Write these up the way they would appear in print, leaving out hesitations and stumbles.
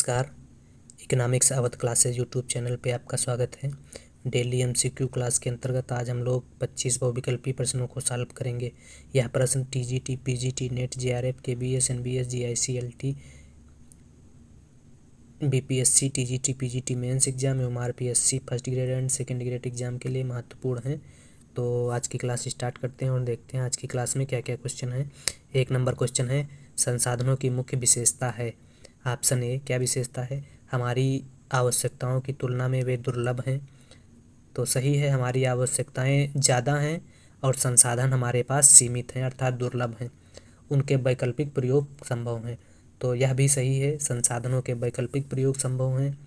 नमस्कार। Economics Awadh classes YouTube channel पे आपका स्वागत है। डेली एमसीक्यू क्लास के अंतर्गत आज हम लोग 25 बहुविकल्पी प्रश्नों को सॉल्व करेंगे। यह प्रश्न TGT, PGT, NET, JRF, KBS, NBS, GIC, LT, BPSC, TGT, PGT mains exam एवं RPSC first grade and second grade exam के लिए महत्वपूर्ण हैं। तो आज की क्लास स्टार्ट करते हैं और देखते हैं आज की क्लास में क्या क्या क्वेश्चन है। 1 नंबर क्वेश्चन है, संसाधनों की मुख्य विशेषता है। ऑप्शन ए, क्या विशेषता है? हमारी आवश्यकताओं की तुलना में वे दुर्लभ हैं। तो सही है, हमारी आवश्यकताएं ज़्यादा हैं और संसाधन हमारे पास सीमित हैं अर्थात दुर्लभ हैं। उनके वैकल्पिक प्रयोग संभव हैं। तो यह भी सही है, संसाधनों के वैकल्पिक प्रयोग संभव हैं।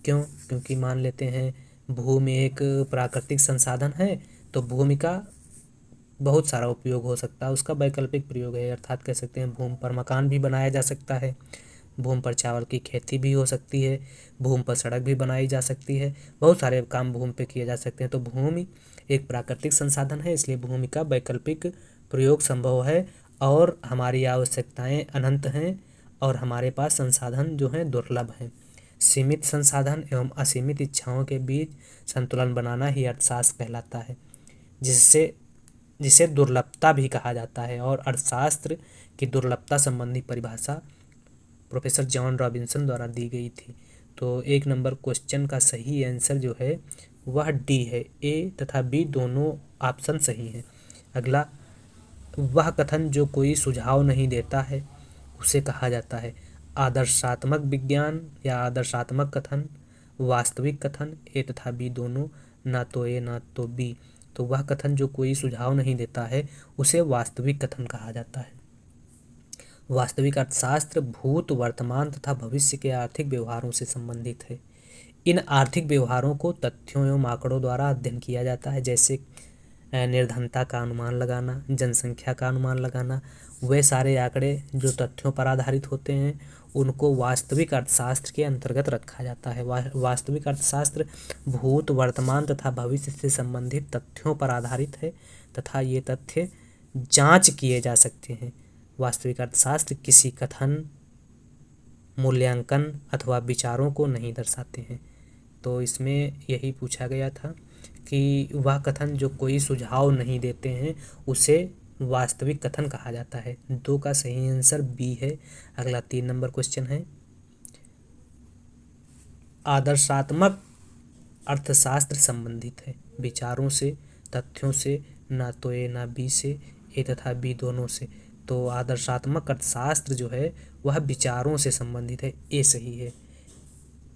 क्यों? क्योंकि मान लेते हैं भूमि एक प्राकृतिक संसाधन है, तो भूमि का बहुत सारा उपयोग हो सकता है, उसका वैकल्पिक प्रयोग है। अर्थात कह सकते हैं भूमि पर मकान भी बनाया जा सकता है, भूमि पर चावल की खेती भी हो सकती है, भूमि पर सड़क भी बनाई जा सकती है, बहुत सारे काम भूमि पे किए जा सकते हैं। तो भूमि एक प्राकृतिक संसाधन है, इसलिए भूमि का वैकल्पिक प्रयोग संभव है और हमारी आवश्यकताएं अनंत हैं और हमारे पास संसाधन जो हैं दुर्लभ हैं। सीमित संसाधन एवं असीमित इच्छाओं के बीच संतुलन बनाना ही अर्थशास्त्र कहलाता है, जिसे दुर्लभता भी कहा जाता है। और अर्थशास्त्र की दुर्लभता संबंधी परिभाषा प्रोफेसर जॉन रॉबिन्सन द्वारा दी गई थी। तो 1 नंबर क्वेश्चन का सही आंसर जो है वह डी है। ए तथा बी दोनों ऑप्शन सही हैं। अगला, वह कथन जो कोई सुझाव नहीं देता है उसे कहा जाता है आदर्शात्मक विज्ञान या आदर्शात्मक कथन, वास्तविक कथन। ए तथा बी दोनों, ना तो ए ना तो बी। तो वह कथन जो कोई सुझाव नहीं देता है उसे वास्तविक कथन कहा जाता है। वास्तविक अर्थशास्त्र भूत, वर्तमान तथा भविष्य के आर्थिक व्यवहारों से संबंधित है। इन आर्थिक व्यवहारों को तथ्यों एवं आंकड़ों द्वारा अध्ययन किया जाता है, जैसे निर्धनता का अनुमान लगाना, जनसंख्या का अनुमान लगाना। वे सारे आंकड़े जो तथ्यों पर आधारित होते हैं उनको वास्तविक अर्थशास्त्र के अंतर्गत रखा जाता है। वास्तविक अर्थशास्त्र भूत, वर्तमान तथा भविष्य से संबंधित तथ्यों पर आधारित है तथा ये तथ्य जांच किए जा सकते हैं। वास्तविक अर्थशास्त्र किसी कथन, मूल्यांकन अथवा विचारों को नहीं दर्शाते हैं। तो इसमें यही पूछा गया था कि वह कथन जो कोई सुझाव नहीं देते हैं उसे वास्तविक कथन कहा जाता है। 2 का सही आंसर बी है। अगला 3 नंबर क्वेश्चन है, आदर्शात्मक अर्थशास्त्र संबंधित है विचारों से, तथ्यों से, ना तो ए ना बी से, ए तथा बी दोनों से। तो आदर्शात्मक अर्थशास्त्र जो है वह विचारों से संबंधित है। ए सही है।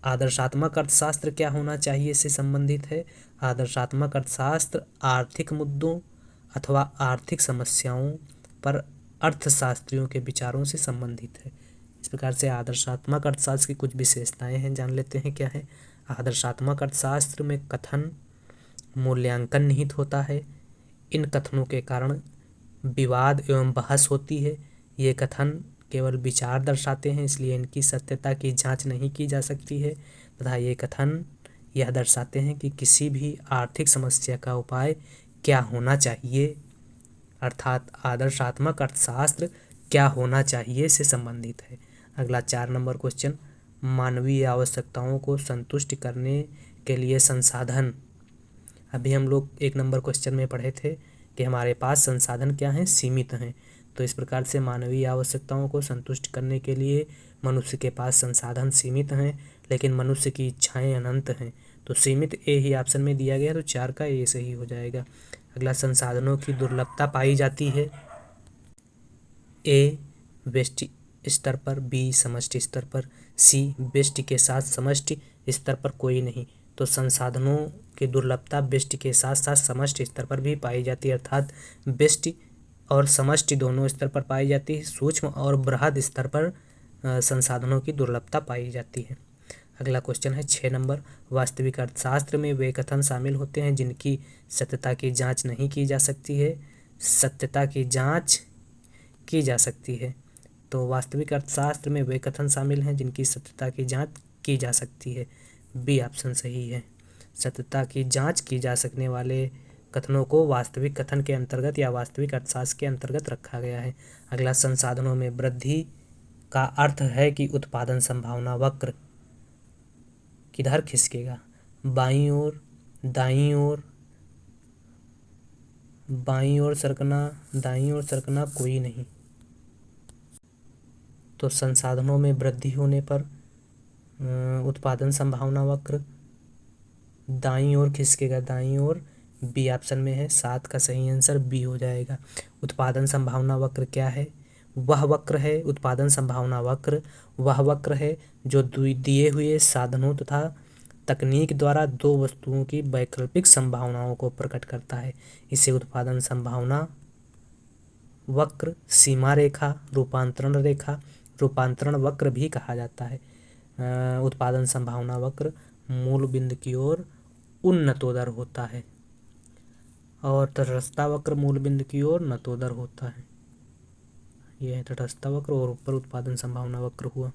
आदर्शात्मक अर्थशास्त्र क्या होना चाहिए से संबंधित है। आदर्शात्मक अर्थशास्त्र आर्थिक मुद्दों अथवा आर्थिक समस्याओं पर अर्थशास्त्रियों के विचारों से संबंधित है। इस प्रकार से आदर्शात्मक अर्थशास्त्र की कुछ विशेषताएं हैं, जान लेते हैं क्या है। आदर्शात्मक अर्थशास्त्र में कथन, मूल्यांकन निहित होता है। इन कथनों के कारण विवाद एवं बहस होती है। ये कथन केवल विचार दर्शाते हैं, इसलिए इनकी सत्यता की जांच नहीं की जा सकती है तथा ये कथन यह दर्शाते हैं कि किसी भी आर्थिक समस्या का उपाय क्या होना चाहिए, अर्थात आदर्शात्मक अर्थशास्त्र क्या होना चाहिए से संबंधित है। अगला 4 नंबर क्वेश्चन, मानवीय आवश्यकताओं को संतुष्ट करने के लिए संसाधन। अभी हम लोग 1 नंबर क्वेश्चन में पढ़े थे कि हमारे पास संसाधन क्या हैं, सीमित हैं। तो इस प्रकार से मानवीय आवश्यकताओं को संतुष्ट करने के लिए मनुष्य के पास संसाधन सीमित हैं, लेकिन मनुष्य की इच्छाएं अनंत हैं। तो सीमित ए ही ऑप्शन में दिया गया, तो 4 का ए सही हो जाएगा। अगला, संसाधनों की दुर्लभता पाई जाती है। ए व्यष्टि स्तर पर, बी समष्टि स्तर पर, सी व्यष्टि के साथ समष्टि स्तर पर कोई नहीं। तो संसाधनों की दुर्लभता व्यष्टि के साथ साथ समष्टि स्तर पर भी पाई जाती है, अर्थात व्यष्टि और समष्टि दोनों स्तर पर पाई जाती है। सूक्ष्म और बृहद स्तर पर संसाधनों की दुर्लभता पाई जाती है। अगला क्वेश्चन है 6 नंबर, वास्तविक अर्थशास्त्र में वे कथन शामिल होते हैं जिनकी सत्यता की जांच नहीं की जा सकती है। सत्यता की जांच की जा सकती है। तो वास्तविक अर्थशास्त्र में वे कथन शामिल हैं जिनकी सत्यता की जांच की जा सकती है। बी ऑप्शन सही है। सत्यता की जांच की जा सकने वाले कथनों को वास्तविक कथन के अंतर्गत या वास्तविक अर्थशास्त्र के अंतर्गत रखा गया है। अगला, संसाधनों में वृद्धि का अर्थ है कि उत्पादन संभावना वक्र किधर खिसकेगा, बाईं ओर, दाईं ओर, बाईं ओर सरकना, दाईं ओर सरकना, कोई नहीं। तो संसाधनों में वृद्धि होने पर उत्पादन संभावना वक्र दाईं ओर खिसकेगा, दाईं ओर। बी ऑप्शन में है, 7 का सही आंसर बी हो जाएगा। उत्पादन संभावना वक्र क्या है? वह वक्र है, उत्पादन संभावना वक्र वह वक्र है जो दिए हुए साधनों तथा तकनीक द्वारा दो वस्तुओं की वैकल्पिक संभावनाओं को प्रकट करता है। इसे उत्पादन संभावना वक्र, सीमा रेखा, रूपांतरण रेखा, रूपांतरण वक्र भी कहा जाता है। उत्पादन संभावना वक्र मूल बिंदु की ओर उन्नतोदर होता है और तटस्थता वक्र मूल बिंदु की ओर नतोदर होता है। यह है तटस्थता वक्र और ऊपर उत्पादन संभावना वक्र हुआ।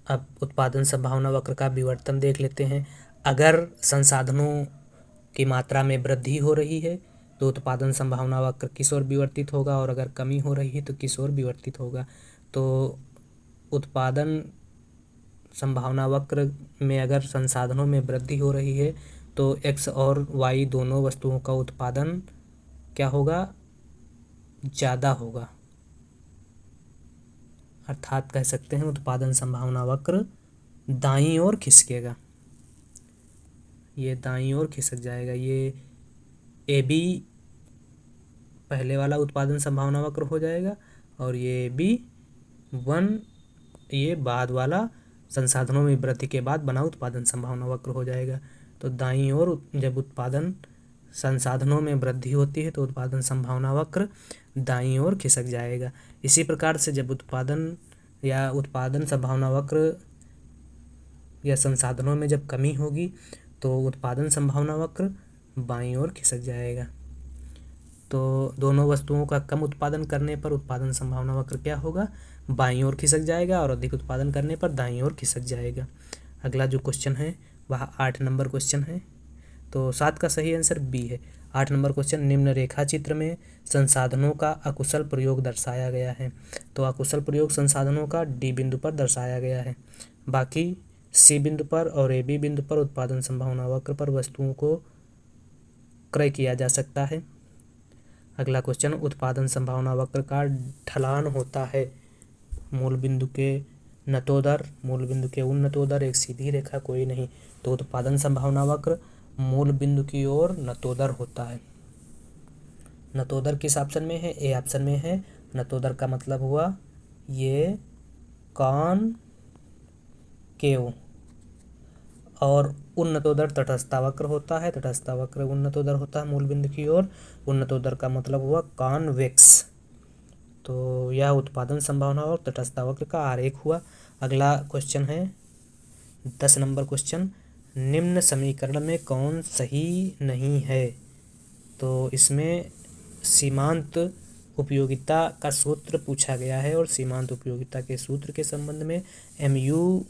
अब उत्पादन संभावना वक्र का विवर्तन देख लेते हैं। अगर संसाधनों की मात्रा में वृद्धि हो रही है तो उत्पादन संभावना वक्र किस ओर विवर्तित होगा, और अगर कमी हो रही है तो किस ओर विवर्तित होगा। तो उत्पादन संभावना वक्र में अगर संसाधनों में वृद्धि हो रही है तो एक्स और वाई दोनों वस्तुओं का उत्पादन क्या होगा, ज़्यादा होगा। अर्थात कह सकते हैं उत्पादन संभावना वक्र दाईं ओर खिसकेगा, ये दाईं ओर खिसक जाएगा। ये ए बी पहले वाला उत्पादन संभावना वक्र हो जाएगा और ये B1 ये बाद वाला संसाधनों में वृद्धि के बाद बना उत्पादन संभावना वक्र हो जाएगा। तो दाईं ओर जब उत्पादन संसाधनों में वृद्धि होती है तो उत्पादन संभावना वक्र दाईं ओर खिसक जाएगा। इसी प्रकार से जब उत्पादन संभावना वक्र या संसाधनों में जब कमी होगी तो उत्पादन संभावना वक्र बाईं ओर खिसक जाएगा। तो दोनों वस्तुओं का कम उत्पादन करने पर उत्पादन संभावना वक्र क्या होगा, बाईं ओर खिसक जाएगा, और अधिक उत्पादन करने पर दाईं ओर खिसक जाएगा। अगला जो क्वेश्चन है वह 8 नंबर क्वेश्चन है। तो 7 का सही आंसर बी है। 8 नंबर क्वेश्चन, निम्न रेखा चित्र में संसाधनों का अकुशल प्रयोग दर्शाया गया है। तो अकुशल प्रयोग संसाधनों का डी बिंदु पर दर्शाया गया है, बाकी सी बिंदु पर और ए बी बिंदु पर उत्पादन संभावना वक्र पर वस्तुओं को क्रय किया जा सकता है। अगला क्वेश्चन, उत्पादन संभावना वक्र का ढलान होता है मूल बिंदु के नतोदर, मूल बिंदु के उन्नतोदर, एक सीधी रेखा, कोई नहीं। तो उत्पादन संभावना वक्र मूल बिंदु की ओर नतोदर होता है। नतोदर किस ऑप्शन में है, ए ऑप्शन में है। नतोदर का मतलब हुआ ये कॉनकेव, और उन्नतोदर तटस्थता वक्र होता है। तटस्थता वक्र उन्नतोदर होता है मूल बिंदु की ओर। उन्नतोदर का मतलब हुआ कॉन्वेक्स। तो यह उत्पादन संभावना और तटस्थता वक्र का आरेख हुआ। अगला क्वेश्चन है 10 नंबर क्वेश्चन, निम्न समीकरण में कौन सही नहीं है। तो इसमें सीमांत उपयोगिता का सूत्र पूछा गया है और सीमांत उपयोगिता के सूत्र के संबंध में MU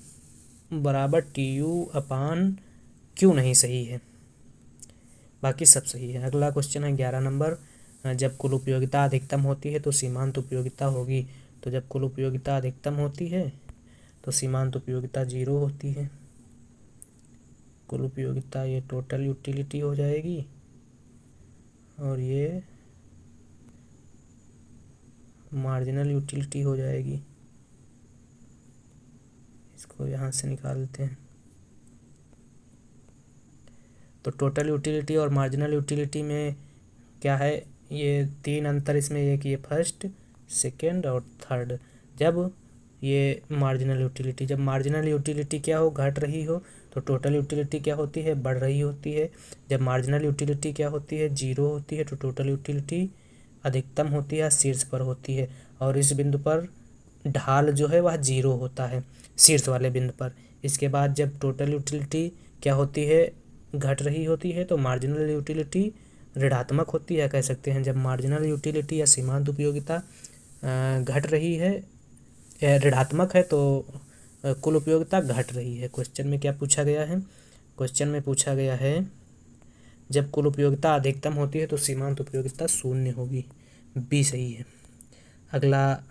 बराबर TU/Q नहीं सही है, बाकी सब सही है। अगला क्वेश्चन है 11 नंबर, जब कुल उपयोगिता अधिकतम होती है तो सीमांत उपयोगिता होगी। तो जब कुल उपयोगिता अधिकतम होती है तो सीमांत उपयोगिता 0 होती है। कुल उपयोगिता ये टोटल यूटिलिटी हो जाएगी और ये मार्जिनल यूटिलिटी हो जाएगी। इसको यहाँ से निकाल देते हैं। तो टोटल यूटिलिटी और मार्जिनल यूटिलिटी में क्या है, ये 3 अंतर इसमें, एक ये फर्स्ट, सेकेंड और थर्ड। जब ये मार्जिनल यूटिलिटी, जब मार्जिनल यूटिलिटी क्या हो, घट रही हो, तो टोटल यूटिलिटी क्या होती है, बढ़ रही होती है। जब मार्जिनल यूटिलिटी क्या होती है, 0 होती है, तो टोटल यूटिलिटी अधिकतम होती है, शीर्ष पर होती है। और इस बिंदु पर ढाल जो है वह 0 होता है शीर्ष वाले बिंदु पर। इसके बाद जब टोटल यूटिलिटी क्या होती है, घट रही होती है, तो मार्जिनल यूटिलिटी ऋणात्मक होती है, कह सकते हैं। जब मार्जिनल यूटिलिटी या सीमांत उपयोगिता घट रही है, ऋणात्मक है, तो कुल उपयोगिता घट रही है। क्वेश्चन में क्या पूछा गया है, क्वेश्चन में पूछा गया है जब कुल उपयोगिता अधिकतम होती है तो सीमांत उपयोगिता 0 होगी, बी सही है। अगला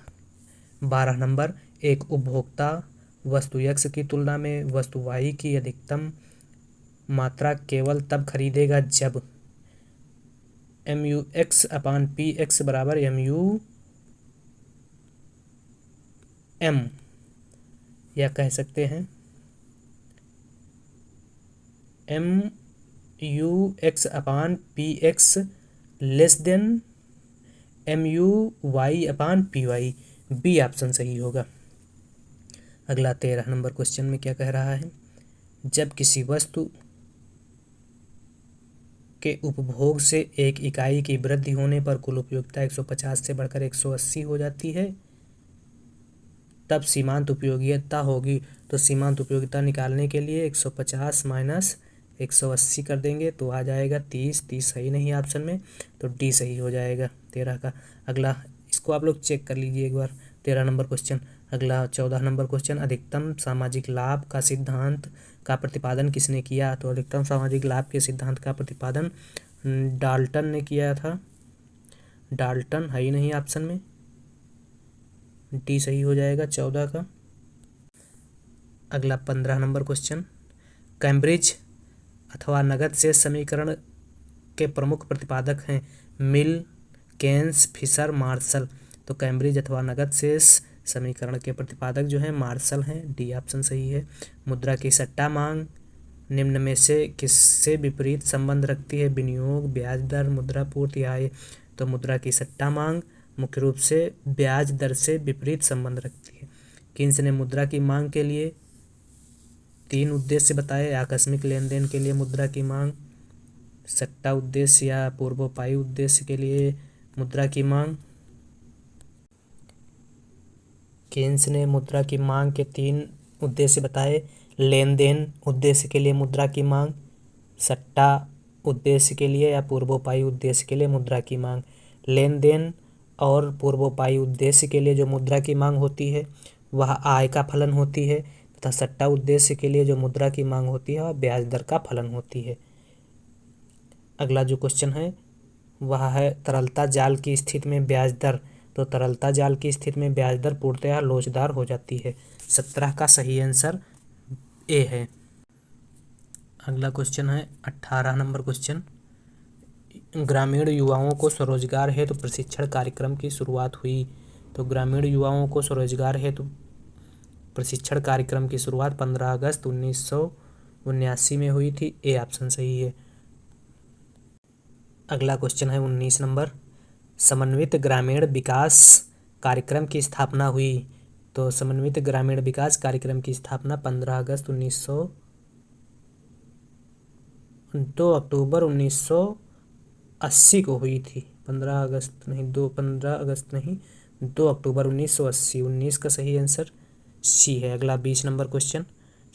12 नंबर, एक उपभोक्ता वस्तु X की तुलना में वस्तु Y की अधिकतम मात्रा केवल तब खरीदेगा जब MUX/PX बराबर MUM, या कह सकते हैं MUX/PX less than MUY/PY। B option सही होगा। अगला 13 नंबर क्वेश्चन में क्या कह रहा है, जब किसी वस्तु के उपभोग से एक इकाई की वृद्धि होने पर कुल उपयोगिता 150 से बढ़कर 180 हो जाती है, तब सीमांत उपयोगिता होगी। तो सीमांत उपयोगिता निकालने के लिए 150 माइनस 180 कर देंगे तो आ जाएगा 30। 30 सही नहीं है ऑप्शन में, तो डी सही हो जाएगा 13 का। अगला इसको आप लोग चेक कर लीजिए एक बार, 13 नंबर क्वेश्चन। अगला 14 नंबर क्वेश्चन, अधिकतम सामाजिक लाभ का सिद्धांत का प्रतिपादन किसने किया। तो अधिकतम सामाजिक लाभ के सिद्धांत का प्रतिपादन डाल्टन ने किया था। डाल्टन है ही नहीं ऑप्शन में, डी सही हो जाएगा 14 का। अगला 15 नंबर क्वेश्चन, कैम्ब्रिज अथवा नगद शेष समीकरण के प्रमुख प्रतिपादक हैं मिल, केन्स, फिशर, मार्शल। तो कैम्ब्रिज अथवा नगद शेष समीकरण के प्रतिपादक जो हैं मार्शल हैं, डी ऑप्शन सही है। मुद्रा की सट्टा मांग निम्न में से किससे विपरीत संबंध रखती है, विनियोग, ब्याज दर, मुद्रा पूर्ति, आय। तो मुद्रा की सट्टा मांग मुख्य रूप से ब्याज दर से विपरीत संबंध रखती है। किन्स ने मुद्रा की मांग के लिए 3 उद्देश्य बताए, आकस्मिक लेन देन के लिए मुद्रा की मांग, सट्टा उद्देश्य या पूर्वोपायी उद्देश्य के लिए मुद्रा की मांग। केन्स ने मुद्रा की मांग के 3 उद्देश्य बताए, लेन देन उद्देश्य के लिए मुद्रा की मांग, सट्टा उद्देश्य के लिए या पूर्वोपायी उद्देश्य के लिए मुद्रा की मांग। लेन देन और पूर्वोपायी उद्देश्य के लिए जो मुद्रा की मांग होती है वह आय का फलन होती है, तथा सट्टा उद्देश्य के लिए जो मुद्रा की मांग होती है वह ब्याज दर का फलन होती है। अगला जो क्वेश्चन है वह है तरलता जाल की स्थिति में ब्याज दर। तो तरलता जाल की स्थिति में ब्याज दर पूर्णतः लोचदार हो जाती है। 17 का सही आंसर ए है। अगला क्वेश्चन है 18 नंबर क्वेश्चन, ग्रामीण युवाओं को स्वरोजगार हेतु प्रशिक्षण कार्यक्रम की शुरुआत हुई। तो ग्रामीण युवाओं को स्वरोजगार हेतु प्रशिक्षण कार्यक्रम की शुरुआत 15 अगस्त 1979 में हुई थी, ए ऑप्शन सही है। अगला क्वेश्चन है 19 नंबर, समन्वित ग्रामीण विकास कार्यक्रम की स्थापना हुई। तो समन्वित ग्रामीण विकास कार्यक्रम की स्थापना 15 अगस्त 2 अक्टूबर 1980 को हुई थी। 15 अगस्त नहीं 2 अक्टूबर 1980। 19 का सही आंसर सी है। अगला 20 नंबर क्वेश्चन,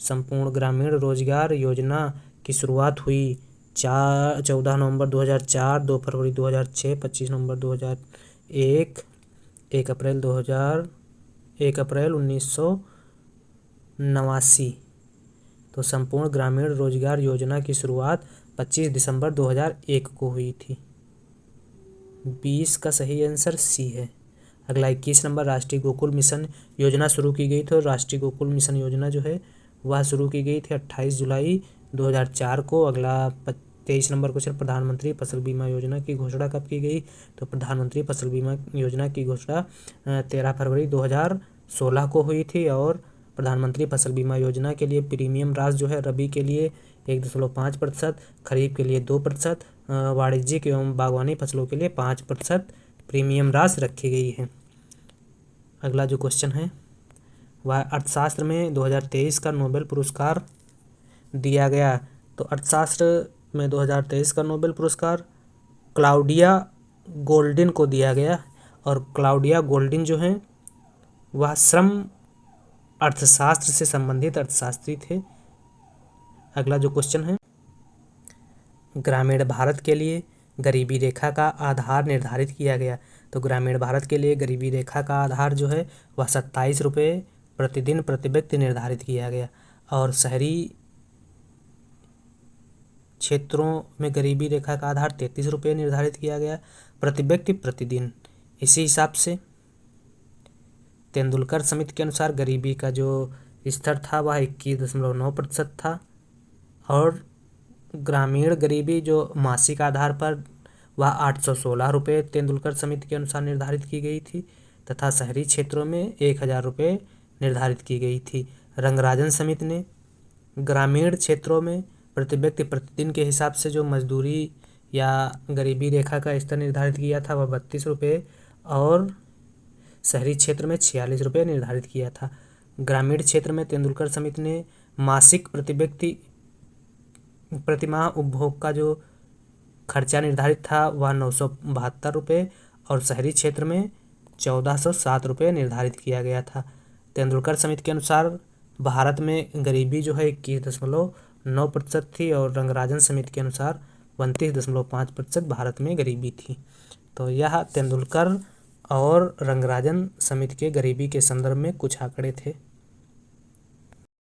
संपूर्ण ग्रामीण रोजगार योजना की शुरुआत हुई 14 नवंबर 2004, 2 फरवरी 2006, 25 नवंबर 2001, 1 अप्रैल 1989। तो संपूर्ण ग्रामीण रोजगार योजना की शुरुआत 25 दिसंबर 2001 को हुई थी। 20 का सही आंसर सी है। अगला 21 नंबर, राष्ट्रीय गोकुल मिशन योजना शुरू की गई थी। राष्ट्रीय गोकुल मिशन योजना जो है वह शुरू की गई थी 28 जुलाई 2004 को। अगला 23 नंबर क्वेश्चन, प्रधानमंत्री फसल बीमा योजना की घोषणा कब की गई। तो प्रधानमंत्री फसल बीमा योजना की घोषणा 13 फरवरी 2016 को हुई थी। और प्रधानमंत्री फसल बीमा योजना के लिए प्रीमियम राशि जो है रबी के लिए 1.5%, खरीफ के लिए 2%, वाणिज्यिक एवं बागवानी फसलों के लिए 5% प्रीमियम राशि रखी गई है। अगला जो क्वेश्चन है वह अर्थशास्त्र में 2023 का नोबेल पुरस्कार दिया गया। तो अर्थशास्त्र में 2023 का नोबेल पुरस्कार क्लाउडिया गोल्डिन को दिया गया। और क्लाउडिया गोल्डिन जो हैं वह श्रम अर्थशास्त्र से संबंधित अर्थशास्त्री थे। अगला जो क्वेश्चन है, ग्रामीण भारत के लिए गरीबी रेखा का आधार निर्धारित किया गया। तो ग्रामीण भारत के लिए गरीबी रेखा का आधार जो है वह 27 रुपये प्रतिदिन प्रति व्यक्ति निर्धारित किया गया। और शहरी क्षेत्रों में गरीबी रेखा का आधार 33 रुपये निर्धारित किया गया प्रति व्यक्ति प्रतिदिन। इसी हिसाब से तेंदुलकर समिति के अनुसार गरीबी का जो स्तर था वह 21.9% था और ग्रामीण गरीबी जो मासिक आधार पर वह 816 रुपये तेंदुलकर समिति के अनुसार निर्धारित की गई थी तथा शहरी क्षेत्रों में 1000 रुपये निर्धारित की गई थी। रंगराजन समिति ने ग्रामीण क्षेत्रों में प्रति व्यक्ति प्रतिदिन के हिसाब से जो मजदूरी या गरीबी रेखा का स्तर निर्धारित किया था वह 32 रुपये और शहरी क्षेत्र में 46 रुपये निर्धारित किया था। ग्रामीण क्षेत्र में तेंदुलकर समिति ने मासिक प्रति व्यक्ति प्रतिमाह उपभोग का जो खर्चा निर्धारित था वह 972 रुपये और शहरी क्षेत्र में 1407 रुपये निर्धारित किया गया था। तेंदुलकर समिति के अनुसार भारत में गरीबी जो है 21.9% थी और रंगराजन समिति के अनुसार 29.5% भारत में गरीबी थी। तो यह तेंदुलकर और रंगराजन समिति के गरीबी के संदर्भ में कुछ आंकड़े थे।